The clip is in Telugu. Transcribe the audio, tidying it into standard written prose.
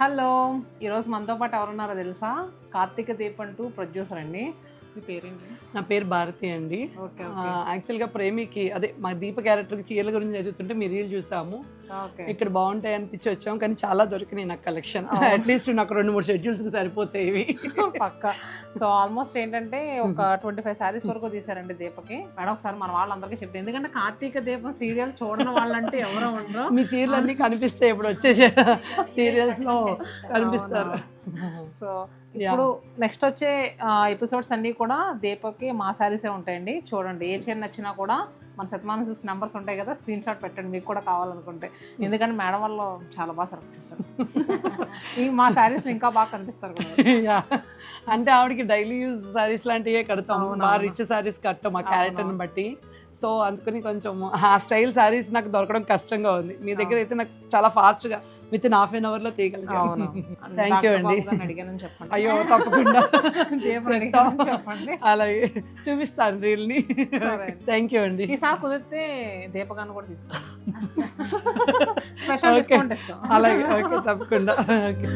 హలో, ఈరోజు మనతో పాటు ఎవరున్నారో తెలుసా? కార్తీక దీపం 2 ప్రొడ్యూసర్ అండి. మీ పేరేంటి? నా పేరు భారతి అండి. ఓకే. యాక్చువల్గా ప్రేమికి అదే మా దీప క్యారెక్టర్కి చీరల గురించి చదువుతుంటే మీ రీల్ చూసాము. ఇక్కడ బాగుంటాయి అనిపించి వచ్చాము, కానీ చాలా దొరికినాయి నాకు కలెక్షన్. అట్లీస్ట్ నాకు 2-3 షెడ్యూల్స్కి సరిపోతాయి ఇవి పక్క. సో ఆల్మోస్ట్ ఏంటంటే ఒక 25 శారీస్ వరకు తీసారండి దీపకి. మేడం ఒకసారి మన వాళ్ళందరికీ చెప్తాను, ఎందుకంటే కార్తీక దీపం సీరియల్ చూడని వాళ్ళంటే ఎవరో ఉండరు. మీ చీరలన్నీ కనిపిస్తాయి ఇప్పుడు వచ్చే సీరియల్స్లో కనిపిస్తారు. సో ఇప్పుడు నెక్స్ట్ వచ్చే ఎపిసోడ్స్ అన్నీ కూడా దీపక్కి మా శారీసే ఉంటాయండి. చూడండి, ఏ చీర నచ్చినా కూడా మన శతమానసిస్ నెంబర్స్ ఉంటాయి కదా, స్క్రీన్ షాట్ పెట్టండి మీకు కూడా కావాలనుకుంటే. ఎందుకంటే మేడం వాళ్ళు చాలా బాగా సెలెక్ట్ చేస్తారు. ఈ మా శారీస్ ఇంకా బాగా కనిపిస్తారు కూడా. అంటే ఆవిడకి డైలీ యూజ్ శారీస్ లాంటివే కడతాం, బాగా రిచ్ శారీస్ కట్టాం మా క్యారెక్టర్ని బట్టి. సో అందుకని కొంచెం ఆ స్టైల్ శారీస్ నాకు దొరకడం కష్టంగా ఉంది. మీ దగ్గర అయితే నాకు చాలా ఫాస్ట్గా విత్ ½ an hour తీయగలిగాను. థ్యాంక్ యూ అండి. అడిగానని చెప్పండి. అయ్యో తప్పకుండా చెప్పండి, అలాగే చూపిస్తాను రీల్ని. థ్యాంక్ యూ అండి. ఈసారి కుదిరితే దీపకాన్ని కూడా తీసుకోండి, స్పెషల్ డిస్కౌంట్ ఇస్తాం. అలాగే, ఓకే తప్పకుండా. ఓకే.